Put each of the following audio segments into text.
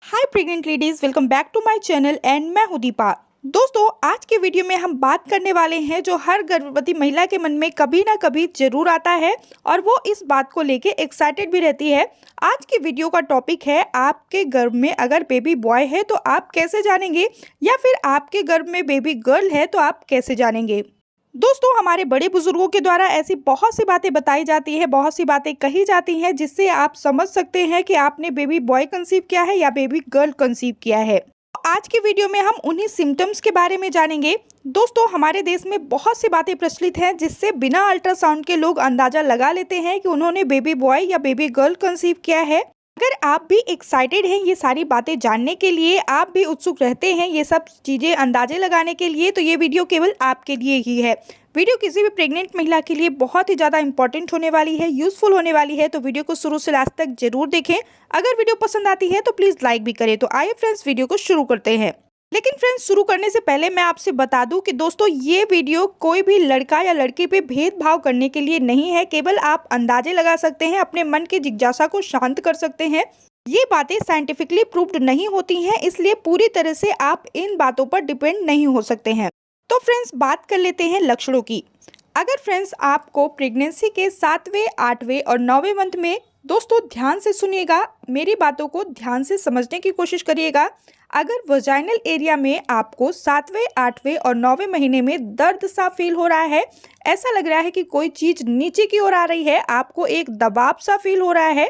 Hi pregnant ladies, welcome back to my channel and मैं हूं दीपा। दोस्तों, आज के वीडियो में हम बात करने वाले हैं जो हर गर्भवती महिला के मन में कभी ना कभी जरूर आता है और वो इस बात को लेके एक्साइटेड भी रहती है। आज की वीडियो का टॉपिक है आपके गर्भ में अगर बेबी बॉय है तो आप कैसे जानेंगे, या फिर आपके गर्भ में बेबी गर्ल है तो आप कैसे जानेंगे। दोस्तों, हमारे बड़े बुजुर्गों के द्वारा ऐसी बहुत सी बातें बताई जाती है, बहुत सी बातें कही जाती हैं जिससे आप समझ सकते हैं कि आपने बेबी बॉय कंसीव किया है या बेबी गर्ल कंसीव किया है। आज की वीडियो में हम उन्हीं सिम्टम्स के बारे में जानेंगे। दोस्तों, हमारे देश में बहुत सी बातें प्रचलित हैं जिससे बिना अल्ट्रासाउंड के लोग अंदाजा लगा लेते हैं कि उन्होंने बेबी बॉय या बेबी गर्ल कंसीव किया है। अगर आप भी एक्साइटेड हैं ये सारी बातें जानने के लिए, आप भी उत्सुक रहते हैं ये सब चीज़ें अंदाजे लगाने के लिए, तो ये वीडियो केवल आपके लिए ही है। वीडियो किसी भी प्रेग्नेंट महिला के लिए बहुत ही ज़्यादा इंपॉर्टेंट होने वाली है, यूजफुल होने वाली है, तो वीडियो को शुरू से लास्ट तक जरूर देखें। अगर वीडियो पसंद आती है तो प्लीज़ लाइक भी करें। तो आइए फ्रेंड्स, वीडियो को शुरू करते हैं। लेकिन फ्रेंड्स, शुरू करने से पहले मैं आपसे बता दूं कि दोस्तों ये वीडियो कोई भी लड़का या लड़की पे भेदभाव करने के लिए नहीं है। केवल आप अंदाजे लगा सकते हैं, अपने मन की जिज्ञासा को शांत कर सकते हैं। ये बातें साइंटिफिकली प्रूव्ड नहीं होती हैं, इसलिए पूरी तरह से आप इन बातों पर डिपेंड नहीं हो सकते हैं। तो फ्रेंड्स, बात कर लेते हैं लक्षणों की। अगर फ्रेंड्स आपको प्रेगनेंसी के 7वें, 8वें और 9वें मंथ में, दोस्तों ध्यान से सुनिएगा, मेरी बातों को ध्यान से समझने की कोशिश करिएगा। अगर वजाइनल एरिया में आपको 7वें, 8वें और 9वें महीने में दर्द सा फील हो रहा है, ऐसा लग रहा है कि कोई चीज़ नीचे की ओर आ रही है, आपको एक दबाव सा फील हो रहा है,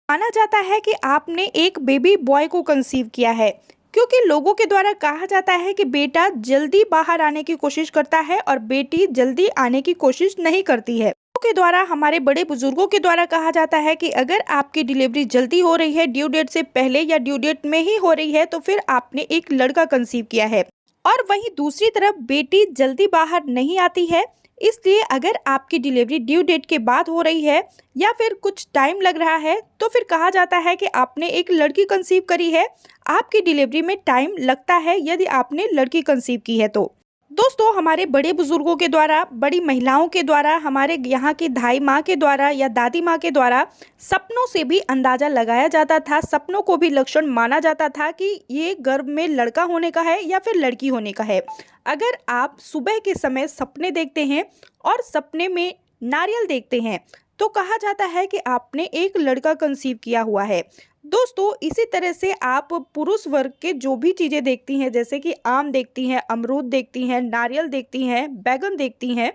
माना जाता है कि आपने एक बेबी बॉय को कंसीव किया है। क्योंकि लोगों के द्वारा कहा जाता है कि बेटा जल्दी बाहर आने की कोशिश करता है और बेटी जल्दी आने की कोशिश नहीं करती है। के द्वारा, हमारे बड़े बुजुर्गों के द्वारा कहा जाता है कि अगर आपकी डिलीवरी जल्दी हो रही है, ड्यू डेट से पहले या ड्यू डेट में ही हो रही है, तो फिर आपने एक लड़का कंसीव किया है। और वहीं दूसरी तरफ बेटी जल्दी बाहर नहीं आती है, इसलिए अगर आपकी डिलीवरी ड्यू डेट के बाद हो रही है या फिर कुछ टाइम लग रहा है, तो फिर कहा जाता है कि आपने एक लड़की कंसीव करी है। आपकी डिलीवरी में टाइम लगता है यदि आपने लड़की कंसीव की है तो। दोस्तों, हमारे बड़े बुजुर्गों के द्वारा, बड़ी महिलाओं के द्वारा, हमारे यहाँ की दाई माँ के द्वारा या दादी माँ के द्वारा सपनों से भी अंदाज़ा लगाया जाता था, सपनों को भी लक्षण माना जाता था कि ये गर्भ में लड़का होने का है या फिर लड़की होने का है। अगर आप सुबह के समय सपने देखते हैं और सपने में नारियल देखते हैं तो कहा जाता है कि आपने एक लड़का कंसीव किया हुआ है। दोस्तों, इसी तरह से आप पुरुष वर्ग के जो भी चीज़ें देखती हैं, जैसे कि आम देखती हैं, अमरूद देखती हैं, नारियल देखती हैं, बैगन देखती हैं,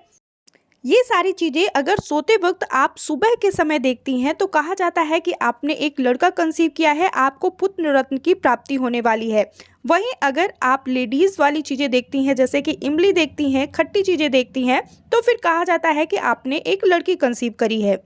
ये सारी चीज़ें अगर सोते वक्त आप सुबह के समय देखती हैं तो कहा जाता है कि आपने एक लड़का कंसीव किया है, आपको पुत्र रत्न की प्राप्ति होने वाली है। वहीं अगर आप लेडीज़ वाली चीज़ें देखती हैं, जैसे कि इमली देखती हैं, खट्टी चीज़ें देखती हैं, तो फिर कहा जाता है कि आपने एक लड़की कंसीव करी है।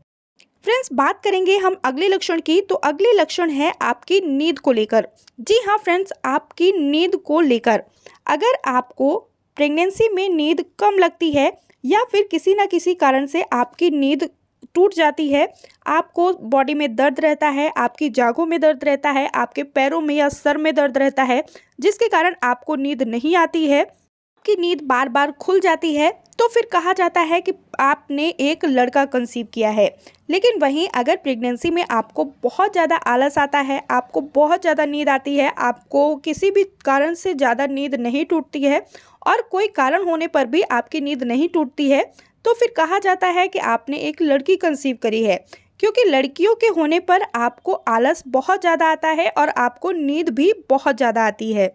फ्रेंड्स, बात करेंगे हम अगले लक्षण की, तो अगले लक्षण है आपकी नींद को लेकर। जी हाँ फ्रेंड्स, आपकी नींद को लेकर अगर आपको प्रेगनेंसी में नींद कम लगती है या फिर किसी न किसी कारण से आपकी नींद टूट जाती है, आपको बॉडी में दर्द रहता है, आपकी जांघों में दर्द रहता है, आपके पैरों में या सर में दर्द रहता है, जिसके कारण आपको नींद नहीं आती है, आपकी नींद बार बार खुल जाती है, तो फिर कहा जाता है कि आपने एक लड़का कंसीव किया है। लेकिन वहीं अगर प्रेगनेंसी में आपको बहुत ज़्यादा आलस आता है, आपको बहुत ज़्यादा नींद आती है, आपको किसी भी कारण से ज़्यादा नींद नहीं टूटती है और कोई कारण होने पर भी आपकी नींद नहीं टूटती है, तो फिर कहा जाता है कि आपने एक लड़की कंसीव करी है। क्योंकि लड़कियों के होने पर आपको आलस बहुत ज़्यादा आता है और आपको नींद भी बहुत ज़्यादा आती है।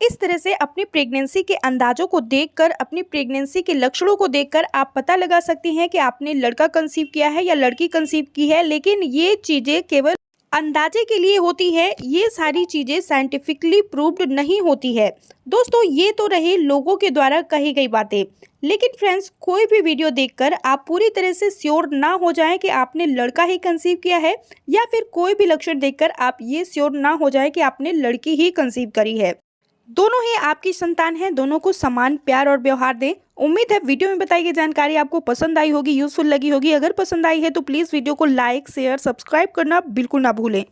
इस तरह से अपनी प्रेगनेंसी के अंदाजों को देखकर, अपनी प्रेगनेंसी के लक्षणों को देखकर आप पता लगा सकती हैं कि आपने लड़का कंसीव किया है या लड़की कंसीव की है। लेकिन ये चीज़ें केवल अंदाजे के लिए होती है, ये सारी चीज़ें साइंटिफिकली प्रूव्ड नहीं होती है। दोस्तों, ये तो रही लोगों के द्वारा कही गई बातें। लेकिन फ्रेंड्स, कोई भी वीडियो देखकर आप पूरी तरह से श्योर ना हो जाएं कि आपने लड़का ही कंसीव किया है, या फिर कोई भी लक्षण देखकर आप ये श्योर ना हो जाए कि आपने लड़की ही कंसीव करी है। दोनों ही आपकी संतान हैं, दोनों को समान प्यार और व्यवहार दें। उम्मीद है वीडियो में बताई गई जानकारी आपको पसंद आई होगी, यूजफुल लगी होगी। अगर पसंद आई है तो प्लीज़ वीडियो को लाइक, शेयर, सब्सक्राइब करना बिल्कुल ना भूलें।